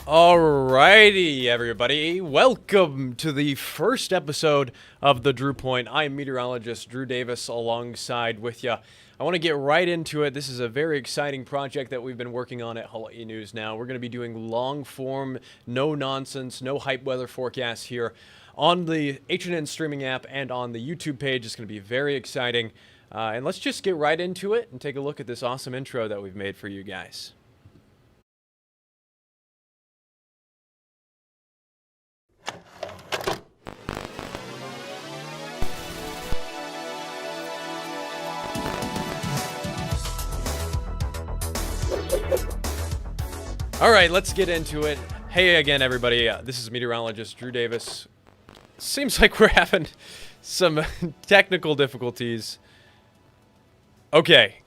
Alrighty, everybody. Welcome to the first episode of The Drew Point. I'm meteorologist Drew Davis alongside with you. I want to get right into it. This is a very exciting project that we've been working on at Hawaii News now. We're going to be doing long-form, no-nonsense, no-hype weather forecasts here on the H&N streaming app and on the YouTube page. It's going to be very exciting. And let's just get right into it and take a look at this awesome intro that we've made for you guys. All right, let's get into it. Hey again, everybody. This is meteorologist Drew Davis. Seems like we're having some technical difficulties. Okay,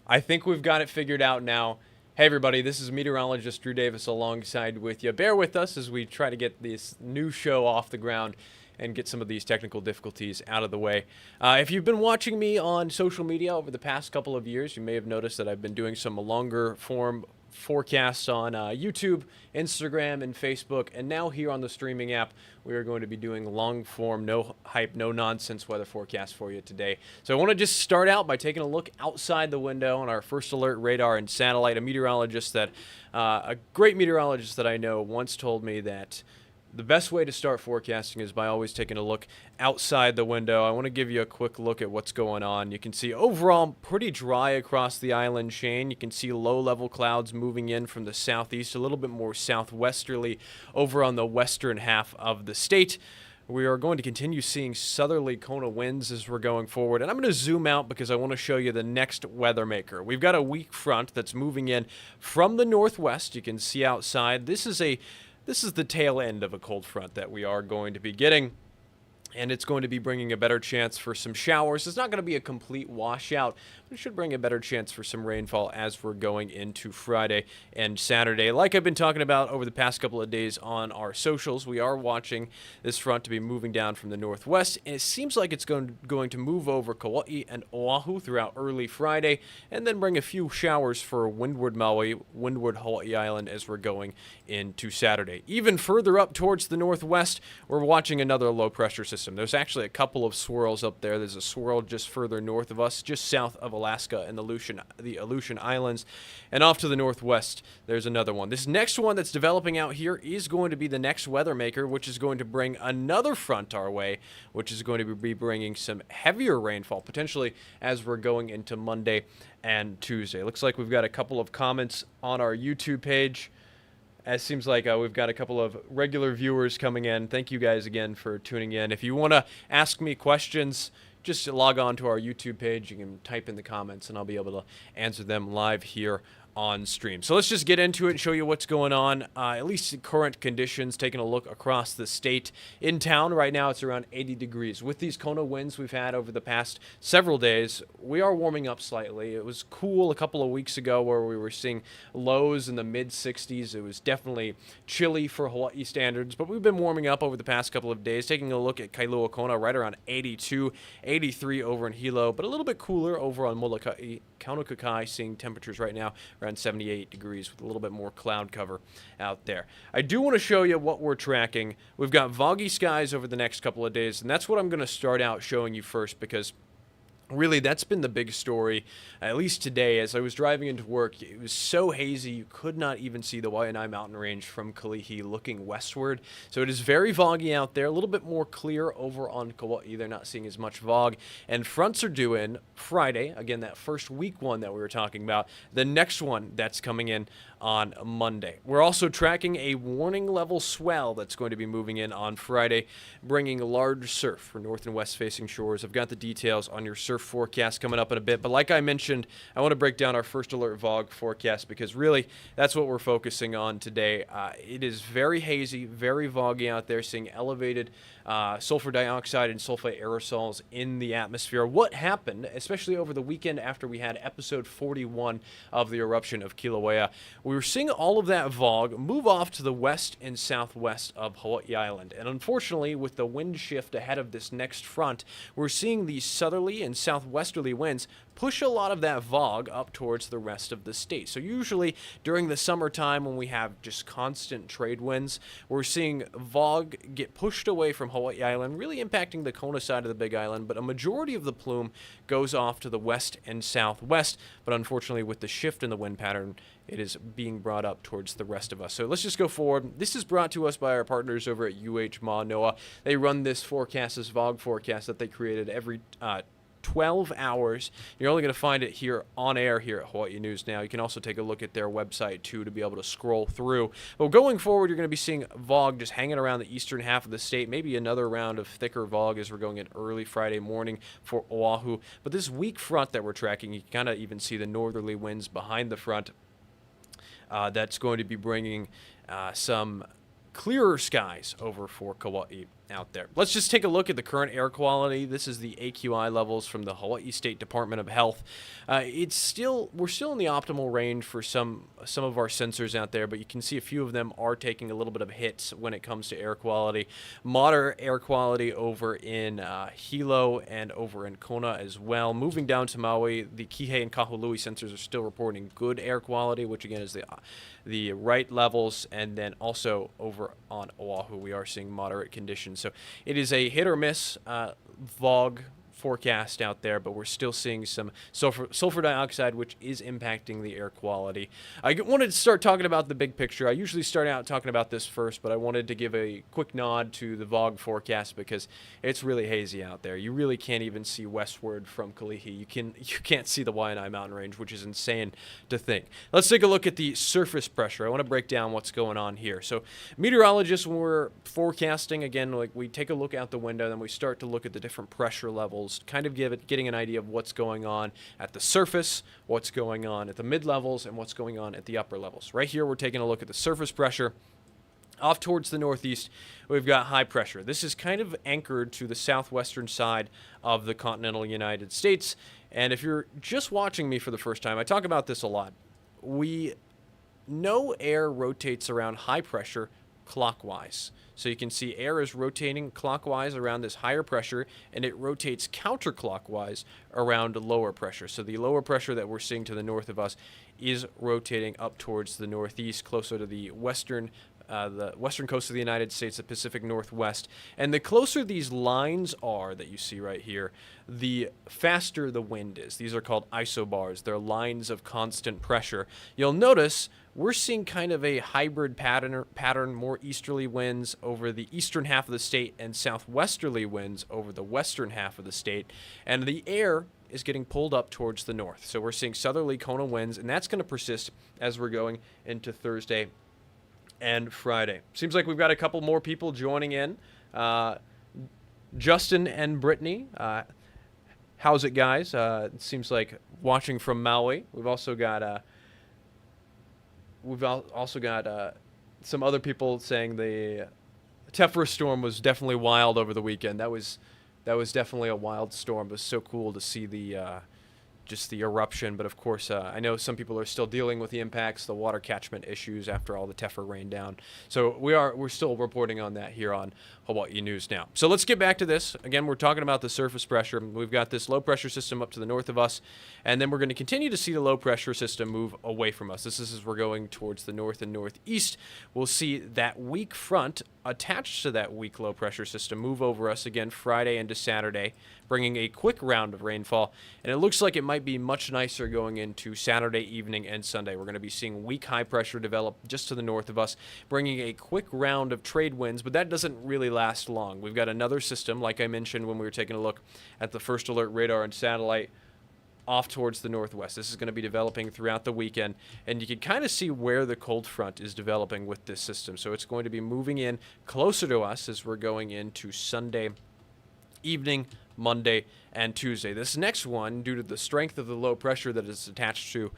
I think we've got it figured out now. Hey everybody, this is meteorologist Drew Davis alongside with you. Bear with us as we try to get this new show off the ground and get some of these technical difficulties out of the way. If you've been watching me on social media over the past couple of years, you may have noticed that I've been doing some longer form forecasts on YouTube, Instagram, and Facebook, and now here on the streaming app, we are going to be doing long-form, no-hype, no-nonsense weather forecast for you today. So I want to just start out by taking a look outside the window on our first alert radar and satellite. A great meteorologist that I know once told me that the best way to start forecasting is by always taking a look outside the window. I want to give you a quick look at what's going on. You can see overall pretty dry across the island chain. You can see low-level clouds moving in from the southeast, a little bit more southwesterly over on the western half of the state. We are going to continue seeing southerly Kona winds as we're going forward. And I'm going to zoom out because I want to show you the next weather maker. We've got a weak front that's moving in from the northwest. You can see outside. This is the tail end of a cold front that we are going to be getting, and it's going to be bringing a better chance for some showers. It's not going to be a complete washout, but it should bring a better chance for some rainfall as we're going into Friday and Saturday. Like I've been talking about over the past couple of days on our socials, we are watching this front to be moving down from the northwest, and it seems like it's going to move over Kauai and Oahu throughout early Friday, and then bring a few showers for windward Maui, windward Hawaii Island as we're going into Saturday. Even further up towards the northwest, we're watching another low-pressure system. There's actually a couple of swirls up there. There's a swirl just further north of us, just south of Alaska and the Aleutian Islands. And off to the northwest, there's another one. This next one that's developing out here is going to be the next weather maker, which is going to bring another front our way, which is going to be bringing some heavier rainfall, potentially as we're going into Monday and Tuesday. Looks like we've got a couple of comments on our YouTube page. It seems like we've got a couple of regular viewers coming in. Thank you guys again for tuning in. If you want to ask me questions, just log on to our YouTube page. You can type in the comments, and I'll be able to answer them live here on stream. So let's just get into it and show you what's going on, at least current conditions, taking a look across the state. In town right now, it's around 80 degrees. With these Kona winds we've had over the past several days, we are warming up slightly. It was cool a couple of weeks ago where we were seeing lows in the mid-60s. It was definitely chilly for Hawaii standards, but we've been warming up over the past couple of days, taking a look at Kailua Kona right around 82, 83 over in Hilo, but a little bit cooler over on Molokai, Kaunokakai, seeing temperatures right now around 78 degrees with a little bit more cloud cover out there. I do want to show you what we're tracking. We've got foggy skies over the next couple of days, and that's what I'm going to start out showing you first because really, that's been the big story, at least today. As I was driving into work, it was so hazy you could not even see the Waianae mountain range from Kalihi looking westward. So it is very foggy out there, a little bit more clear over on Kauai. They're not seeing as much fog. And fronts are due in Friday. Again, that first week one that we were talking about. The next one that's coming in on Monday. We're also tracking a warning level swell that's going to be moving in on Friday, bringing large surf for north and west facing shores. I've got the details on your surf forecast coming up in a bit, but like I mentioned, I want to break down our first alert VOG forecast because really that's what we're focusing on today. It is very hazy, very foggy out there, seeing elevated sulfur dioxide and sulfate aerosols in the atmosphere. What happened, especially over the weekend after we had episode 41 of the eruption of Kilauea, we were seeing all of that VOG move off to the west and southwest of Hawaii Island. And unfortunately, with the wind shift ahead of this next front, we're seeing these southerly and southwesterly winds push a lot of that fog up towards the rest of the state. So usually during the summertime when we have just constant trade winds, we're seeing fog get pushed away from Hawaii Island, really impacting the Kona side of the Big Island, but a majority of the plume goes off to the west and southwest, but unfortunately with the shift in the wind pattern, it is being brought up towards the rest of us. So let's just go forward. This is brought to us by our partners over at Manoa. They run this forecast, this fog forecast that they created every 12 hours. You're only going to find it here on air here at Hawaii News Now. You can also take a look at their website too to be able to scroll through. But going forward, you're going to be seeing fog just hanging around the eastern half of the state, maybe another round of thicker fog as we're going in early Friday morning for Oahu. But this weak front that we're tracking, you can kind of even see the northerly winds behind the front. That's going to be bringing some clearer skies over for Kauai out there. Let's just take a look at the current air quality. This is the AQI levels from the Hawaii State Department of Health. We're still in the optimal range for some of our sensors out there, but you can see a few of them are taking a little bit of hits when it comes to air quality. Moderate air quality over in Hilo and over in Kona as well. Moving down to Maui, the Kihei and Kahului sensors are still reporting good air quality, which again is the right levels, and then also over on Oahu we are seeing moderate conditions. So it is a hit or miss fog forecast out there, but we're still seeing some sulfur dioxide, which is impacting the air quality. I wanted to start talking about the big picture. I usually start out talking about this first, but I wanted to give a quick nod to the fog forecast because it's really hazy out there. You really can't even see westward from Kalihi. You can't see the Waianae mountain range, which is insane to think. Let's take a look at the surface pressure. I want to break down what's going on here. So meteorologists, when we're forecasting, again, like we take a look out the window, then we start to look at the different pressure levels, kind of getting an idea of what's going on at the surface, what's going on at the mid-levels, and what's going on at the upper levels. Right here, we're taking a look at the surface pressure. Off towards the northeast, we've got high pressure. This is kind of anchored to the southwestern side of the continental United States. And if you're just watching me for the first time, I talk about this a lot. We know air rotates around high pressure clockwise. So you can see air is rotating clockwise around this higher pressure, and it rotates counterclockwise around lower pressure. So the lower pressure that we're seeing to the north of us is rotating up towards the northeast, closer to the western coast of the United States, the Pacific Northwest. And the closer these lines are that you see right here, the faster the wind is. These are called isobars. They're lines of constant pressure. You'll notice we're seeing kind of a hybrid pattern, more easterly winds over the eastern half of the state and southwesterly winds over the western half of the state. And the air is getting pulled up towards the north. So we're seeing southerly Kona winds, and that's going to persist as we're going into Thursday and Friday. Seems like we've got a couple more people joining in. Justin and Brittany, how's it, guys? It seems like watching from Maui. We've also got some other people saying the Tephra storm was definitely wild over the weekend. That was definitely a wild storm. It was so cool to see just the eruption, but of course, I know some people are still dealing with the impacts, the water catchment issues after all the Tephra rained down. So we're still reporting on that here on Hawaii News Now. So let's get back to this. Again, we're talking about the surface pressure. We've got this low pressure system up to the north of us, and then we're going to continue to see the low pressure system move away from us. This is as we're going towards the north and northeast. We'll see that weak front attached to that weak low pressure system move over us again Friday into Saturday, bringing a quick round of rainfall. And it looks like it might be much nicer going into Saturday evening and Sunday. We're going to be seeing weak high pressure develop just to the north of us, bringing a quick round of trade winds, but that doesn't really last long. We've got another system, like I mentioned when we were taking a look at the first alert radar and satellite, off towards the northwest. This is going to be developing throughout the weekend, and you can kind of see where the cold front is developing with this system. So it's going to be moving in closer to us as we're going into Sunday evening, Monday, and Tuesday. This next one, due to the strength of the low pressure that it's attached to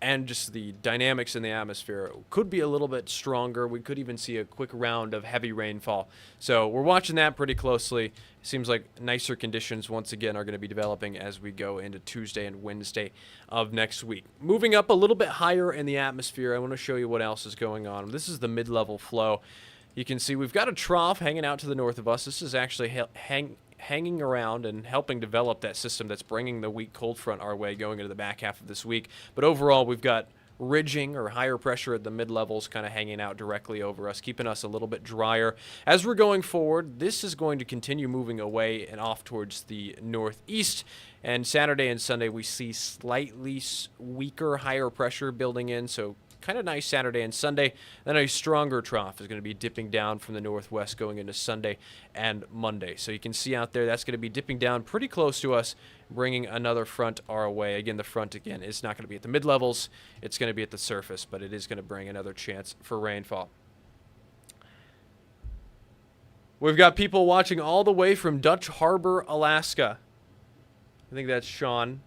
and just the dynamics in the atmosphere, could be a little bit stronger. We could even see a quick round of heavy rainfall. So we're watching that pretty closely. Seems like nicer conditions once again are going to be developing as we go into Tuesday and Wednesday of next week. Moving up a little bit higher in the atmosphere, I want to show you what else is going on. This is the mid-level flow. You can see we've got a trough hanging out to the north of us. This is actually hanging around and helping develop that system that's bringing the weak cold front our way going into the back half of this week. But overall, we've got ridging or higher pressure at the mid-levels kind of hanging out directly over us, keeping us a little bit drier. As we're going forward, this is going to continue moving away and off towards the northeast. And Saturday and Sunday, we see slightly weaker, higher pressure building in, so kind of nice Saturday and Sunday. Then a stronger trough is going to be dipping down from the northwest going into Sunday and Monday. So you can see out there that's going to be dipping down pretty close to us, bringing another front our way. Again, the front again is not going to be at the mid-levels. It's going to be at the surface, but it is going to bring another chance for rainfall. We've got people watching all the way from Dutch Harbor, Alaska. I think that's Sean.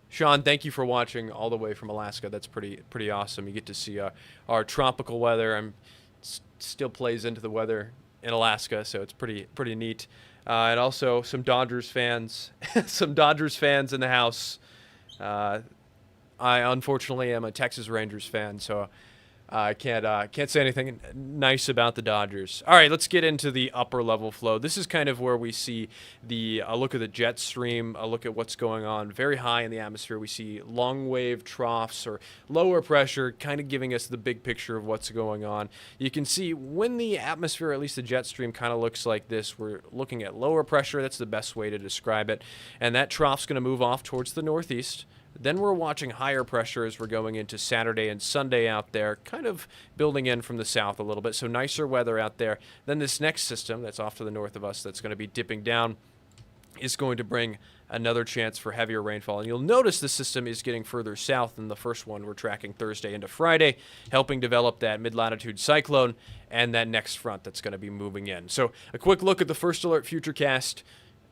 Sean, thank you for watching all the way from Alaska. That's pretty awesome. You get to see our tropical weather. Still plays into the weather in Alaska, so it's pretty neat. And also some Dodgers fans, some Dodgers fans in the house. I unfortunately am a Texas Rangers fan, so I can't say anything nice about the Dodgers. All right, let's get into the upper level flow. This is kind of where we see a look at the jet stream, a look at what's going on. Very high in the atmosphere, we see long wave troughs or lower pressure, kind of giving us the big picture of what's going on. You can see when the atmosphere, at least the jet stream, kind of looks like this, we're looking at lower pressure. That's the best way to describe it. And that trough's going to move off towards the northeast. Then we're watching higher pressure as we're going into Saturday and Sunday out there, kind of building in from the south a little bit, so nicer weather out there. Then this next system that's off to the north of us that's going to be dipping down is going to bring another chance for heavier rainfall. And you'll notice the system is getting further south than the first one we're tracking Thursday into Friday, helping develop that mid-latitude cyclone and that next front that's going to be moving in. So a quick look at the First Alert Futurecast.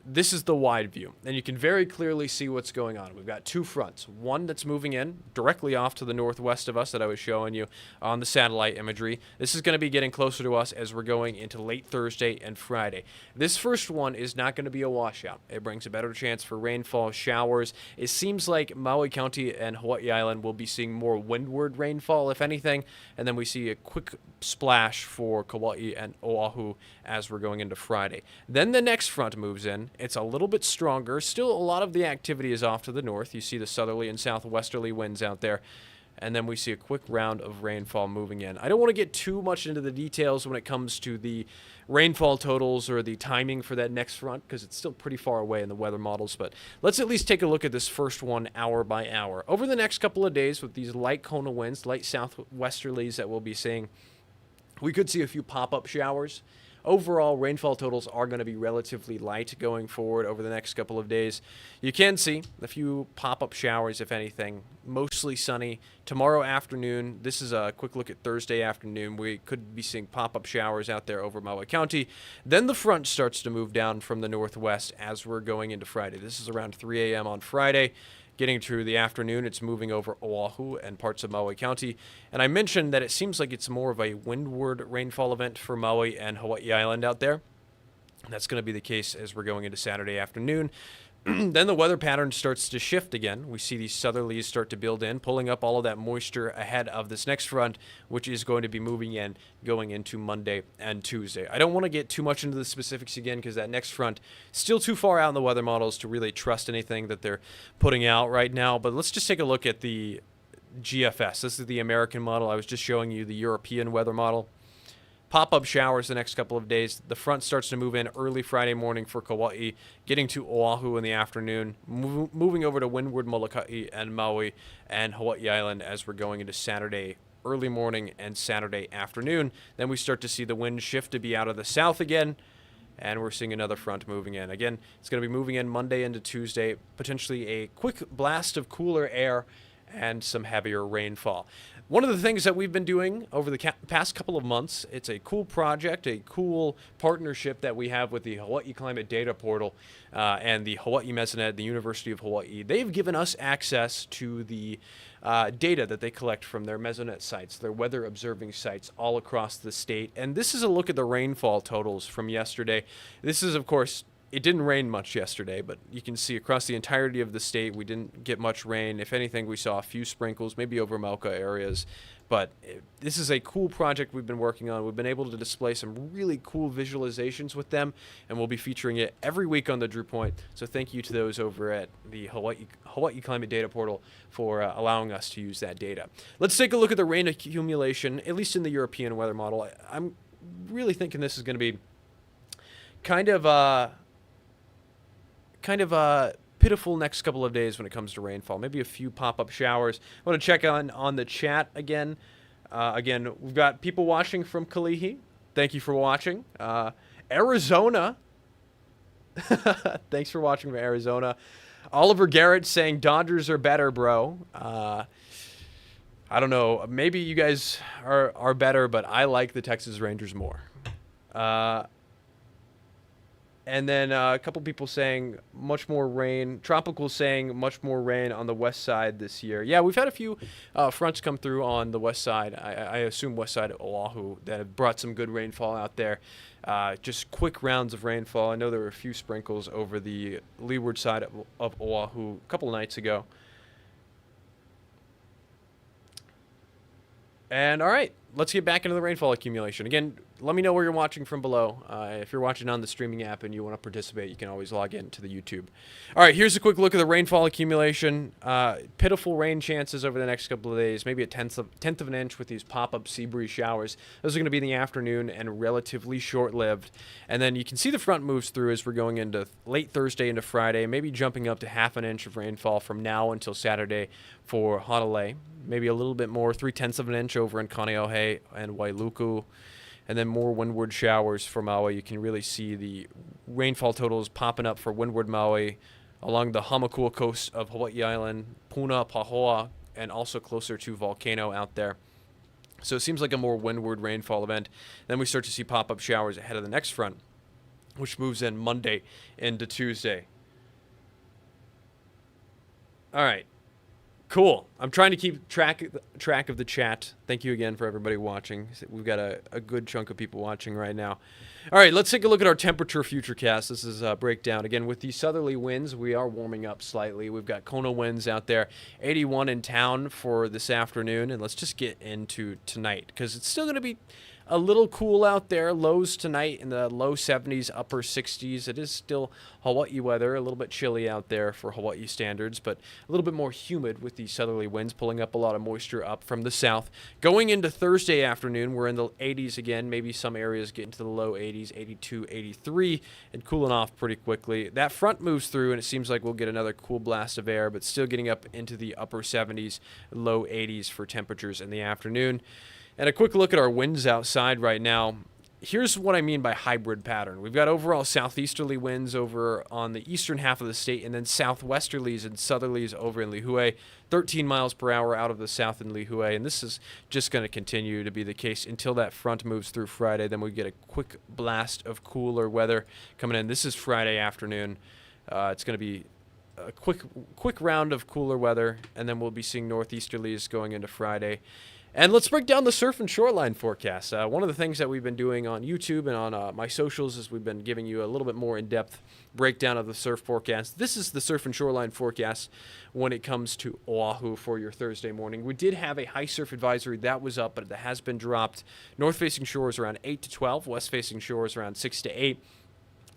This is the wide view, and you can very clearly see what's going on. We've got two fronts, one that's moving in directly off to the northwest of us that I was showing you on the satellite imagery. This is going to be getting closer to us as we're going into late Thursday and Friday. This first one is not going to be a washout. It brings a better chance for rainfall, showers. It seems like Maui County and Hawaii Island will be seeing more windward rainfall, if anything, and then we see a quick splash for Kauai and Oahu as we're going into Friday. Then the next front moves in. It's a little bit stronger. Still, a lot of the activity is off to the north. You see the southerly and southwesterly winds out there. And then we see a quick round of rainfall moving in. I don't want to get too much into the details when it comes to the rainfall totals or the timing for that next front because it's still pretty far away in the weather models. But let's at least take a look at this first one hour by hour. Over the next couple of days with these light Kona winds, light southwesterlies that we'll be seeing, we could see a few pop-up showers. Overall, rainfall totals are going to be relatively light going forward over the next couple of days. You can see a few pop-up showers, if anything. Mostly sunny. Tomorrow afternoon, this is a quick look at Thursday afternoon. We could be seeing pop-up showers out there over Maui County. Then the front starts to move down from the northwest as we're going into Friday. This is around 3 a.m. on Friday. Getting to the afternoon, it's moving over Oahu and parts of Maui County. And I mentioned that it seems like it's more of a windward rainfall event for Maui and Hawaii Island out there. And that's going to be the case as we're going into Saturday afternoon. Then the weather pattern starts to shift again. We see these southerlies start to build in, pulling up all of that moisture ahead of this next front, which is going to be moving in going into Monday and Tuesday. I don't want to get too much into the specifics again because that next front is still too far out in the weather models to really trust anything that they're putting out right now. But let's just take a look at the GFS. This is the American model. I was just showing you the European weather model. Pop-up showers the next couple of days. The front starts to move in early Friday morning for Kauai, getting to Oahu in the afternoon, moving over to windward Molokai and Maui and Hawaii Island as we're going into Saturday early morning and Saturday afternoon. Then we start to see the wind shift to be out of the south again, and we're seeing another front moving in. Again, it's going to be moving in Monday into Tuesday, potentially a quick blast of cooler air and some heavier rainfall. One of the things that we've been doing over the past couple of months, it's a cool project, a cool partnership that we have with the Hawaii Climate Data Portal and the Hawaii Mesonet, the University of Hawaii. They've given us access to the data that they collect from their Mesonet sites, their weather observing sites all across the state. And this is a look at the rainfall totals from yesterday. This is, of course, it didn't rain much yesterday, but you can see across the entirety of the state, we didn't get much rain. If anything, we saw a few sprinkles, maybe over Melka areas. But this is a cool project we've been working on. We've been able to display some really cool visualizations with them, and we'll be featuring it every week on the Drew Point. So thank you to those over at the Hawaii Climate Data Portal for allowing us to use that data. Let's take a look at the rain accumulation, at least in the European weather model. I'm really thinking this is going to be kind of pitiful next couple of days when it comes to rainfall. Maybe a few pop-up showers. I want to check on the chat again. Again, we've got people watching from Kalihi. Thank you for watching. Arizona. Thanks for watching from Arizona. Oliver Garrett saying Dodgers are better, bro. I don't know. Maybe you guys are better, but I like the Texas Rangers more. And then a couple people saying much more rain. Tropical saying much more rain on the west side this year. Yeah, we've had a few fronts come through on the west side. I assume west side of Oahu that have brought some good rainfall out there. Just quick rounds of rainfall. I know there were a few sprinkles over the leeward side of Oahu a couple nights ago. And all right, let's get back into the rainfall accumulation. Again, let me know where you're watching from below. If you're watching on the streaming app and you want to participate, you can always log in to the YouTube. All right, here's a quick look at the rainfall accumulation. Pitiful rain chances over the next couple of days, maybe a tenth of an inch with these pop-up sea breeze showers. Those are going to be in the afternoon and relatively short-lived. And then you can see the front moves through as we're going into late Thursday into Friday, maybe jumping up to half an inch of rainfall from now until Saturday for Honolulu. Maybe a little bit more, 3/10 of an inch over in Kaneohe and Wailuku. And then more windward showers for Maui. You can really see the rainfall totals popping up for windward Maui along the Hamakua coast of Hawaii Island, Puna, Pahoa, and also closer to Volcano out there. So it seems like a more windward rainfall event. Then we start to see pop-up showers ahead of the next front, which moves in Monday into Tuesday. All right. Cool. I'm trying to keep track of the chat. Thank you again for everybody watching. We've got a good chunk of people watching right now. All right, let's take a look at our temperature futurecast. This is a breakdown. Again, with these southerly winds, we are warming up slightly. We've got Kona winds out there, 81 in town for this afternoon. And let's just get into tonight because it's still going to be a little cool out there. Lows tonight in the low 70s, upper 60s. It is still Hawaii weather, a little bit chilly out there for Hawaii standards, but a little bit more humid with these southerly winds pulling up a lot of moisture up from the south. Going into Thursday afternoon, we're in the 80s again. Maybe some areas get into the low 80s, 82, 83, and cooling off pretty quickly. That front moves through, and it seems like we'll get another cool blast of air, but still getting up into the upper 70s, low 80s for temperatures in the afternoon. And a quick look at our winds outside right now. Here's what I mean by hybrid pattern. We've got overall southeasterly winds over on the eastern half of the state, and then southwesterlies and southerlies over in Lihue, 13 miles per hour out of the south in Lihue. And this is just going to continue to be the case until that front moves through Friday. Then we get a quick blast of cooler weather coming in. This is Friday afternoon. It's going to be a quick round of cooler weather, and then we'll be seeing northeasterlies going into Friday. And let's break down the surf and shoreline forecast. One of the things that we've been doing on YouTube and on my socials is we've been giving you a little bit more in-depth breakdown of the surf forecast. This is the surf and shoreline forecast when it comes to Oahu for your Thursday morning. We did have a high surf advisory that was up, but it has been dropped. North-facing shores around 8 to 12, west-facing shores around 6 to 8.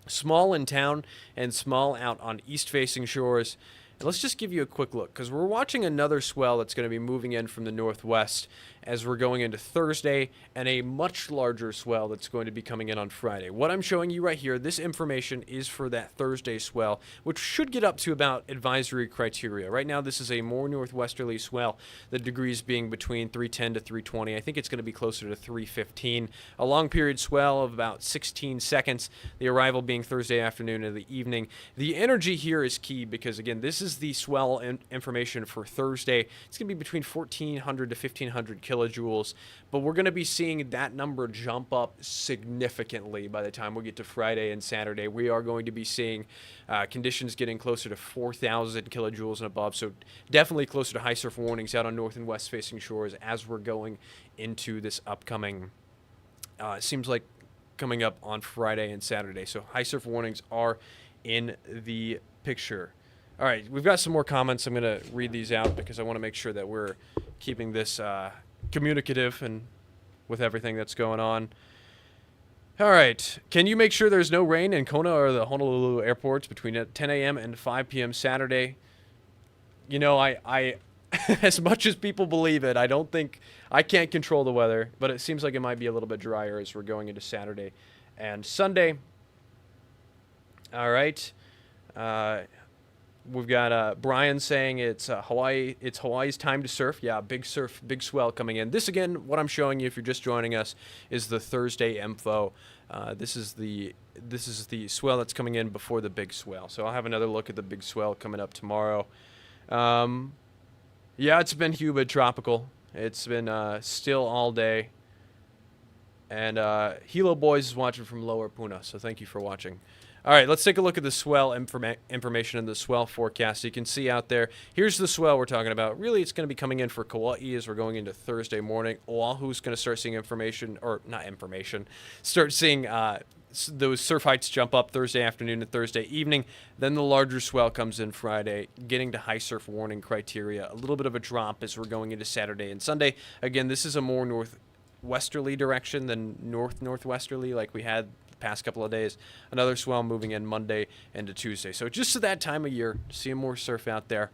Small in town and small out on east-facing shores. And let's just give you a quick look because we're watching another swell that's going to be moving in from the northwest as we're going into Thursday, and a much larger swell that's going to be coming in on Friday. What I'm showing you right here, this information is for that Thursday swell, which should get up to about advisory criteria. Right now, this is a more northwesterly swell, the degrees being between 310 to 320. I think it's going to be closer to 315. A long period swell of about 16 seconds, the arrival being Thursday afternoon and the evening. The energy here is key because, again, this is the swell information for Thursday. It's going to be between 1,400 to 1,500 kilojoules, but we're going to be seeing that number jump up significantly by the time we get to Friday and Saturday. We are going to be seeing conditions getting closer to 4,000 kilojoules and above, so definitely closer to high surf warnings out on north and west facing shores as we're going into this upcoming, it seems like coming up on Friday and Saturday. So high surf warnings are in the picture. All right, we've got some more comments. I'm going to read these out because I want to make sure that we're keeping this communicative and with everything that's going on. All right. Can you make sure there's no rain in Kona or the Honolulu airports between 10 a.m. and 5 p.m. Saturday? You know, I as much as people believe it, I can't control the weather, but it seems like it might be a little bit drier as we're going into Saturday and Sunday. All right. We've got Brian saying it's Hawaii. It's Hawaii's time to surf. Yeah, big swell coming in. This again, what I'm showing you if you're just joining us, is the Thursday info. This is the swell that's coming in before the big swell. So I'll have another look at the big swell coming up tomorrow. Yeah, it's been humid, tropical. It's been still all day. And Hilo Boys is watching from Lower Puna, so thank you for watching. All right, let's take a look at the swell information and the swell forecast. You can see out there, here's the swell we're talking about. Really, it's going to be coming in for Kauai as we're going into Thursday morning. Oahu's going to start seeing start seeing those surf heights jump up Thursday afternoon and Thursday evening. Then the larger swell comes in Friday, getting to high surf warning criteria. A little bit of a drop as we're going into Saturday and Sunday. Again, this is a more northwesterly direction than northwesterly like we had past couple of days. Another swell moving in Monday into Tuesday. So just to that time of year, seeing more surf out there.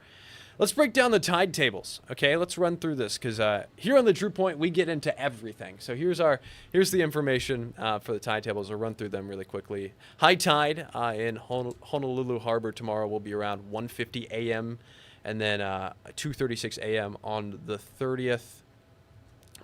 Let's break down the tide tables. Okay, let's run through this because here on the Drew Point we get into everything. So here's the information for the tide tables. I'll run through them really quickly. High tide in Honolulu Harbor tomorrow will be around 1:50 a.m. and then 2:36 a.m. on the 30th.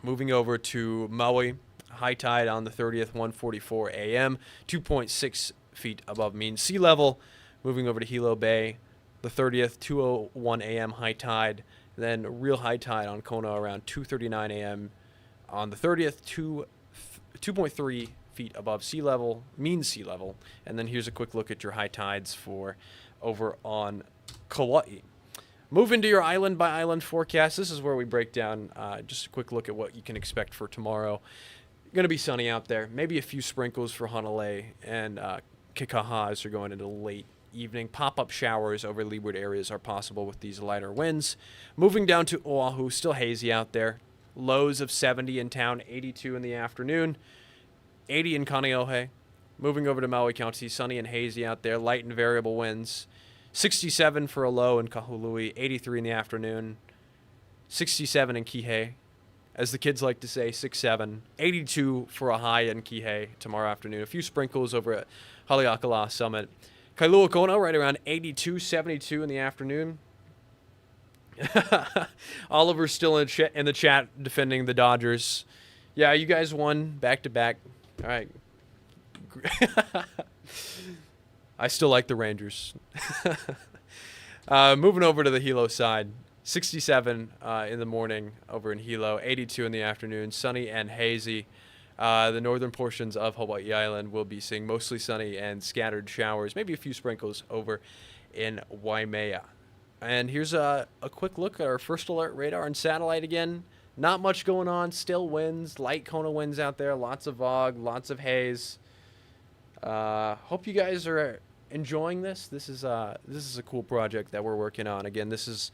Moving over to Maui. High tide on the 30th, 1:44 a.m., 2.6 feet above mean sea level. Moving over to Hilo Bay, the 30th, 2:01 a.m. high tide. Then real high tide on Kona around 2:39 a.m. on the 30th, 2.3 feet above sea level, mean sea level. And then here's a quick look at your high tides for over on Kauai. Move into your island by island forecast. This is where we break down just a quick look at what you can expect for tomorrow. Going to be sunny out there. Maybe a few sprinkles for Hanalei and Kekaha as you're going into late evening. Pop-up showers over leeward areas are possible with these lighter winds. Moving down to Oahu, still hazy out there. Lows of 70 in town, 82 in the afternoon, 80 in Kaneohe. Moving over to Maui County, sunny and hazy out there. Light and variable winds. 67 for a low in Kahului, 83 in the afternoon, 67 in Kihei. As the kids like to say, 6'7", 82 for a high in Kihei tomorrow afternoon. A few sprinkles over at Haleakala Summit. Kailua Kona right around 82, 72 in the afternoon. Oliver's still in the chat defending the Dodgers. Yeah, you guys won back-to-back. All right. I still like the Rangers. Moving over to the Hilo side. 67 in the morning over in Hilo, 82 in the afternoon, sunny and hazy. The northern portions of Hawaii Island will be seeing mostly sunny and scattered showers, maybe a few sprinkles over in Waimea. And here's a quick look at our first alert radar and satellite again. Not much going on, still winds, light Kona winds out there, lots of fog, lots of haze. Hope you guys are enjoying this. This is a cool project that we're working on. Again, this is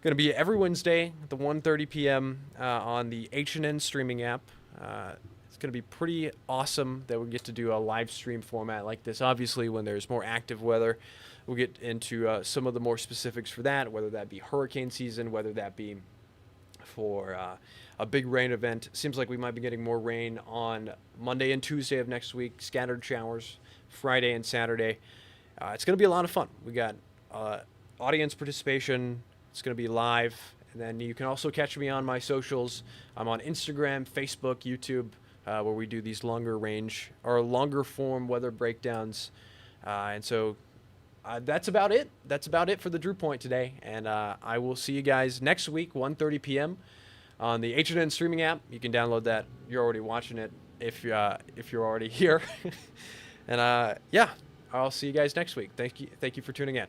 going to be every Wednesday at the 1:30 p.m. On the H&N streaming app. It's going to be pretty awesome that we get to do a live stream format like this. Obviously, when there's more active weather, we'll get into some of the more specifics for that, whether that be hurricane season, whether that be for a big rain event. Seems like we might be getting more rain on Monday and Tuesday of next week, scattered showers Friday and Saturday. It's going to be a lot of fun. We got audience participation. It's going to be live. And then you can also catch me on my socials. I'm on Instagram, Facebook, YouTube, where we do these longer range or longer form weather breakdowns. And so that's about it. That's about it for the Drew Point today. And I will see you guys next week, 1:30 p.m. on the H&N streaming app. You can download that. You're already watching it if you're already here. And yeah, I'll see you guys next week. Thank you for tuning in.